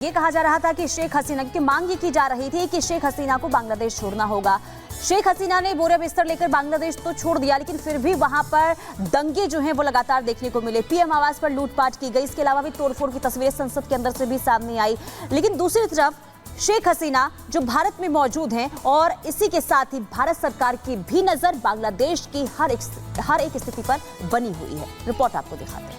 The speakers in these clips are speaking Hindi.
ये कहा जा रहा था कि शेख हसीना की मांग ये की जा रही थी कि शेख हसीना को बांग्लादेश छोड़ना होगा। शेख हसीना ने बोरे बिस्तर लेकर बांग्लादेश तो छोड़ दिया, लेकिन फिर भी वहां पर दंगे जो हैं वो लगातार देखने को मिले। पीएम आवास पर लूटपाट की गई। इसके अलावा भी तोड़फोड़ की तस्वीरें संसद के अंदर से भी सामने आई। लेकिन दूसरी तरफ शेख हसीना जो भारत में मौजूद हैं और इसी के साथ ही भारत सरकार की भी नजर बांग्लादेश की हर एक स्थिति पर बनी हुई है। रिपोर्ट आपको दिखाते हैं।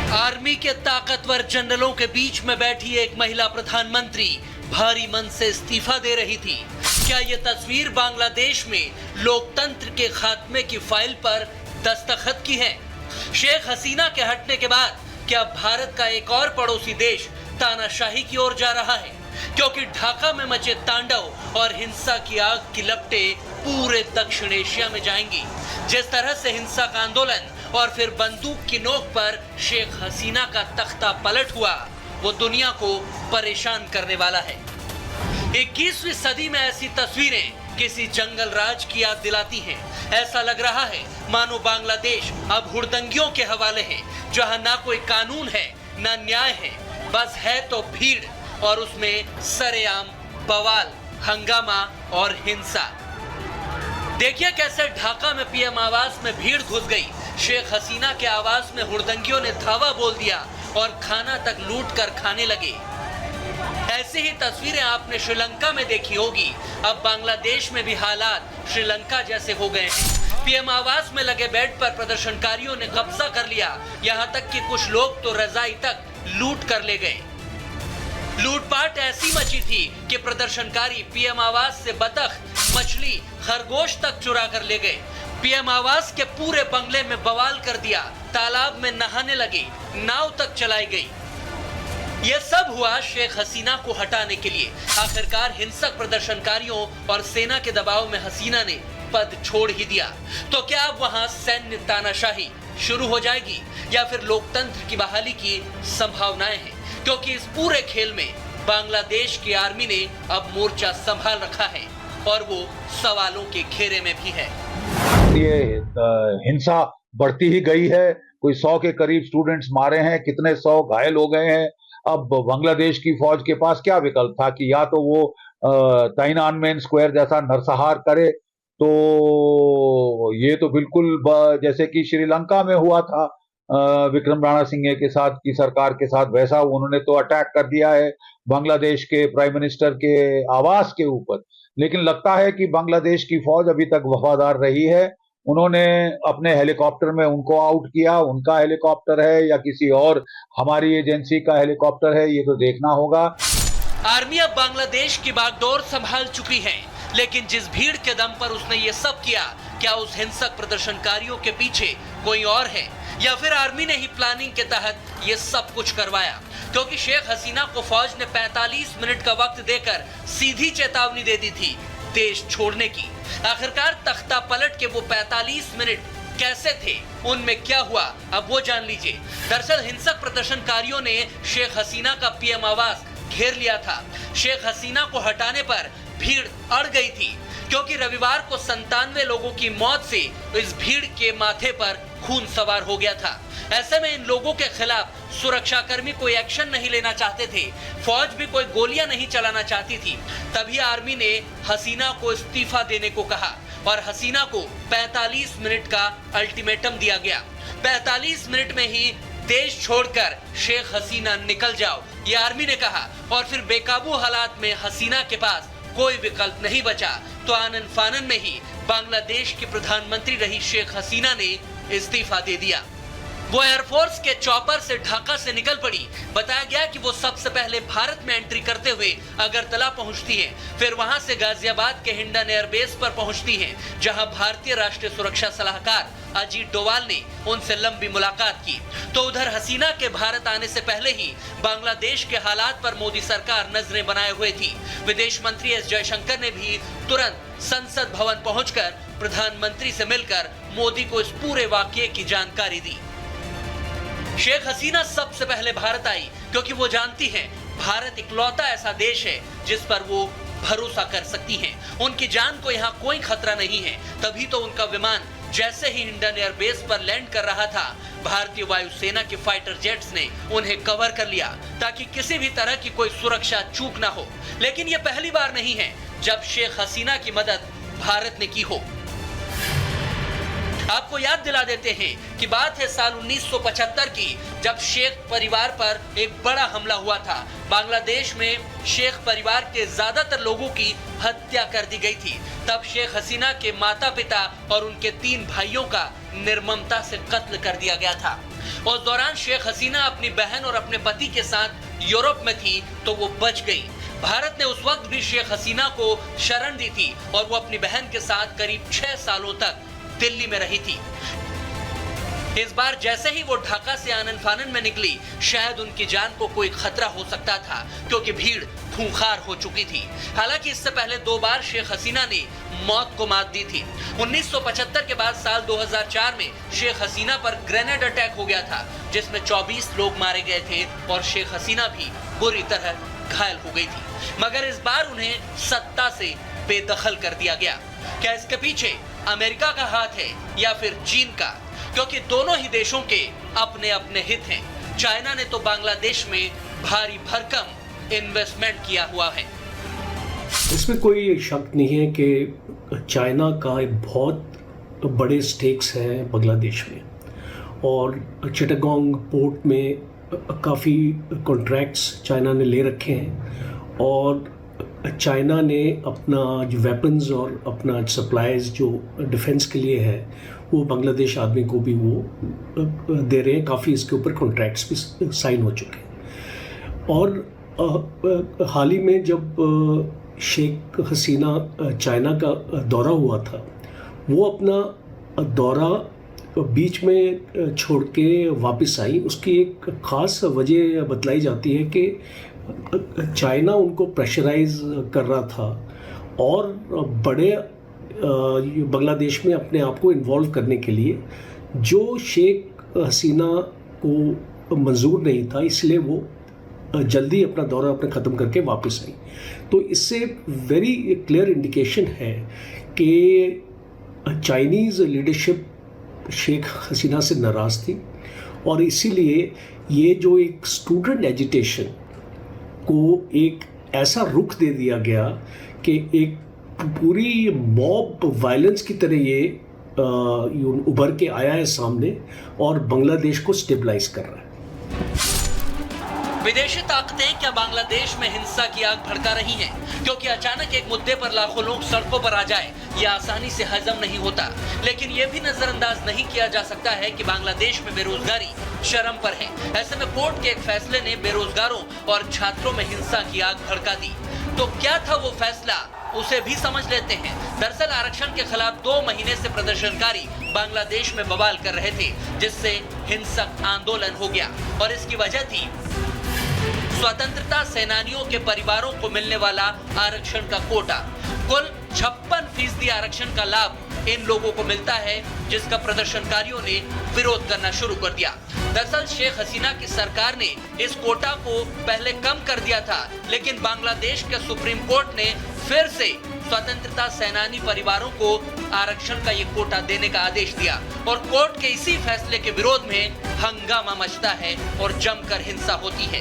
आर्मी के ताकतवर जनरलों के बीच में बैठी एक महिला प्रधानमंत्री भारी मन से इस्तीफा दे रही थी। क्या ये तस्वीर बांग्लादेश में लोकतंत्र के खात्मे की फाइल पर दस्तखत की है? शेख हसीना के हटने के बाद क्या भारत का एक और पड़ोसी देश तानाशाही की ओर जा रहा है? क्योंकि ढाका में मचे तांडव और हिंसा की आग की लपटें पूरे दक्षिण एशिया में जाएंगी। जिस तरह से हिंसा का आंदोलन और फिर बंदूक की नोक पर शेख हसीना का तख्ता पलट हुआ, वो दुनिया को परेशान करने वाला है। 21वीं सदी में ऐसी तस्वीरें किसी जंगल राज की याद दिलाती हैं। ऐसा लग रहा है मानो बांग्लादेश अब हुड़दंगियों के हवाले है, जहां ना कोई कानून है ना न्याय है, बस है तो भीड़ और उसमें सरेआम बवाल, हंगामा और हिंसा। देखिए कैसे ढाका में पीएम आवास में भीड़ घुस गई। शेख हसीना के आवास में हुड़दंगियों ने धावा बोल दिया और खाना तक लूट कर खाने लगे। ऐसी ही तस्वीरें आपने श्रीलंका में देखी होगी। अब बांग्लादेश में भी हालात श्रीलंका जैसे हो गए हैं। पीएम आवास में लगे बेड पर प्रदर्शनकारियों ने कब्जा कर लिया। यहाँ तक कि कुछ लोग तो रजाई तक लूट कर ले गए। लूटपाट ऐसी मची थी कि प्रदर्शनकारी पीएम आवास से बतख, मछली, खरगोश तक चुरा कर ले गए। पीएम आवास के पूरे बंगले में बवाल कर दिया। तालाब में नहाने लगे, नाव तक चलाई गई। यह सब हुआ शेख हसीना को हटाने के लिए। आखिरकार हिंसक प्रदर्शनकारियों और सेना के दबाव में हसीना ने पद छोड़ ही दिया। तो क्या अब वहां सैन्य तानाशाही शुरू हो जाएगी या फिर लोकतंत्र की बहाली की संभावनाएं हैं? क्योंकि इस पूरे खेल में बांग्लादेश की आर्मी ने अब मोर्चा संभाल रखा है और वो सवालों के घेरे में भी है। ये हिंसा बढ़ती ही गई है। कोई 100 के करीब स्टूडेंट्स मारे हैं, कितने 100 घायल हो गए हैं। अब बांग्लादेश की फौज के पास क्या विकल्प था कि या तो वो तिएननमेन स्क्वायर जैसा नरसंहार करे, तो ये तो बिल्कुल जैसे कि श्रीलंका में हुआ था विक्रम राणा सिंघे के साथ की सरकार के साथ, वैसा उन्होंने तो अटैक कर दिया है बांग्लादेश के प्राइम मिनिस्टर के आवास के ऊपर। लेकिन लगता है कि बांग्लादेश की फौज अभी तक वफादार रही है। उन्होंने अपने हेलीकॉप्टर में उनको आउट किया। उनका हेलीकॉप्टर है या किसी और हमारी एजेंसी का हेलीकॉप्टर है, ये तो देखना होगा। आर्मी अब बांग्लादेश की बागडोर संभाल चुकी है, लेकिन जिस भीड़ के दम पर उसने ये सब किया, क्या उस हिंसक प्रदर्शनकारियों के पीछे कोई और है या फिर आर्मी ने ही प्लानिंग के तहत ये सब कुछ करवाया? क्योंकि शेख हसीना को फौज ने 45 मिनट का वक्त देकर सीधी चेतावनी दे दी थी देश छोड़ने की। आखिरकार तख्ता पलट के वो 45 मिनट कैसे थे, उनमें क्या हुआ, अब वो जान लीजिए। दरअसल हिंसक प्रदर्शनकारियों ने शेख हसीना का पीएम आवास घेर लिया था। शेख हसीना को हटाने पर भीड़ अड़ गई थी, क्योंकि रविवार को 97 लोगों की मौत से इस भीड़ के माथे पर खून सवार हो गया था। ऐसे में इन लोगों के खिलाफ सुरक्षाकर्मी कोई एक्शन नहीं लेना चाहते थे, फौज भी कोई गोलियां नहीं चलाना चाहती थी। तभी आर्मी ने हसीना को इस्तीफा देने को कहा और हसीना को 45 मिनट का अल्टीमेटम दिया गया। 45 मिनट में ही देश छोड़कर शेख हसीना निकल जाओ, ये आर्मी ने कहा। और फिर बेकाबू हालात में हसीना के पास कोई विकल्प नहीं बचा, तो आनन फानन में ही बांग्लादेश की प्रधानमंत्री रही शेख हसीना ने इस्तीफा दे दिया। वो एयरफोर्स के चॉपर से ढाका से निकल पड़ी। बताया गया कि वो सबसे पहले भारत में एंट्री करते हुए अगरतला पहुंचती हैं, फिर वहां से गाजियाबाद के हिंडन एयरबेस पर पहुंचती हैं, जहां भारतीय राष्ट्रीय सुरक्षा सलाहकार अजीत डोवाल ने उनसे लंबी मुलाकात की। तो उधर हसीना के भारत आने से पहले ही बांग्लादेश के हालात पर मोदी सरकार नजरें बनाए हुए थी। विदेश मंत्री एस जयशंकर ने भी तुरंत संसद भवन पहुंचकर प्रधानमंत्री से मिलकर मोदी को इस पूरे वाकये की जानकारी दी। शेख हसीना सबसे पहले भारत आई, क्योंकि वो जानती हैं भारत इकलौता ऐसा देश है जिस पर वो भरोसा कर सकती हैं। उनकी जान को यहाँ कोई खतरा नहीं है, तभी तो उनका विमान जैसे ही इंडियन एयरबेस पर लैंड कर रहा था, भारतीय वायुसेना के फाइटर जेट्स ने उन्हें कवर कर लिया ताकि किसी भी तरह की कोई सुरक्षा चूक ना हो। लेकिन यह पहली बार नहीं है जब शेख हसीना की मदद भारत ने की हो। आपको याद दिला देते हैं कि बात है साल 1975 की, जब शेख परिवार पर एक बड़ा हमला हुआ था। बांग्लादेश में शेख परिवार के ज्यादातर लोगों की हत्या कर दी गई थी। तब शेख हसीना के माता पिता और उनके 3 भाइयों का निर्ममता से कत्ल कर दिया गया था। उस दौरान शेख हसीना अपनी बहन और अपने पति के साथ यूरोप में थी तो वो बच गई। भारत ने उस वक्त भी शेख हसीना को शरण दी थी और वो अपनी बहन के साथ करीब 6 सालों तक दिल्ली में रही थी। इस बार जैसे ही वो ढाका से आनन फानन में निकली, शायद उनकी जान को कोई खतरा हो सकता था क्योंकि भीड़ खूंखार हो चुकी थी। हालांकि इससे पहले 2 बार शेख हसीना ने मौत को मात दी थी। 1975 के बाद साल 2004 में शेख हसीना पर ग्रेनेड अटैक हो गया था, जिसमें 24 लोग मारे गए थे और शेख हसीना भी बुरी तरह घायल हो गई थी। मगर इस बार उन्हें सत्ता से बेदखल कर दिया गया। क्या इसके पीछे अमेरिका का हाथ है या फिर चीन का? क्योंकि दोनों ही देशों के अपने अपने हित हैं। चाइना ने तो बांग्लादेश में भारी भरकम इन्वेस्टमेंट किया हुआ है। इसमें कोई शक नहीं है कि चाइना का एक बहुत बड़े स्टेक्स हैं बांग्लादेश में, और चिटागोंग पोर्ट में काफ़ी कॉन्ट्रैक्ट्स चाइना ने ले रखे हैं, और चाइना ने अपना जो वेपन्स और अपना सप्लाईज जो डिफेंस के लिए है वो बांग्लादेश आदमी को भी वो दे रहे हैं। काफ़ी इसके ऊपर कॉन्ट्रैक्ट्स भी साइन हो चुके हैं। और हाल ही में जब शेख हसीना चाइना का दौरा हुआ था, वो अपना दौरा बीच में छोड़ के वापस आई। उसकी एक ख़ास वजह बतलाई जाती है कि चाइना उनको प्रेशराइज कर रहा था और बड़े बांग्लादेश में अपने आप को इन्वॉल्व करने के लिए, जो शेख हसीना को मंजूर नहीं था, इसलिए वो जल्दी अपना दौरा अपना ख़त्म करके वापस आई। तो इससे वेरी क्लियर इंडिकेशन है कि चाइनीज़ लीडरशिप शेख हसीना से नाराज़ थी, और इसीलिए ये जो एक स्टूडेंट एजिटेशन को एक ऐसा रुख दे दिया गया कि एक पूरी मॉब वायलेंस की तरह ये उभर के आया है सामने और बांग्लादेश को स्टेबलाइज कर रहा है। विदेशी ताकतें क्या बांग्लादेश में हिंसा की आग भड़का रही हैं? क्योंकि अचानक एक मुद्दे पर लाखों लोग सड़कों पर आ जाए, यह आसानी से हजम नहीं होता। लेकिन यह भी नजरअंदाज नहीं किया जा सकता है कि बांग्लादेश में बेरोजगारी चरम पर है। ऐसे में कोर्ट के एक फैसले ने बेरोजगारों और छात्रों में हिंसा की आग भड़का दी। तो क्या था वो फैसला, उसे भी समझ लेते हैं। दरअसल आरक्षण के खिलाफ 2 महीने से प्रदर्शनकारी बांग्लादेश में बवाल कर रहे थे, जिससे हिंसक आंदोलन हो गया। और इसकी वजह थी स्वतंत्रता सेनानियों के परिवारों को मिलने वाला आरक्षण का कोटा। कुल 56% आरक्षण का लाभ इन लोगों को मिलता है, जिसका प्रदर्शनकारियों ने विरोध करना शुरू कर दिया। दरअसल शेख हसीना की सरकार ने इस कोटा को पहले कम कर दिया था, लेकिन बांग्लादेश के सुप्रीम कोर्ट ने फिर से स्वतंत्रता सेनानी परिवारों को आरक्षण का ये कोटा देने का आदेश दिया, और कोर्ट के इसी फैसले के विरोध में हंगामा मचता है और जमकर हिंसा होती है।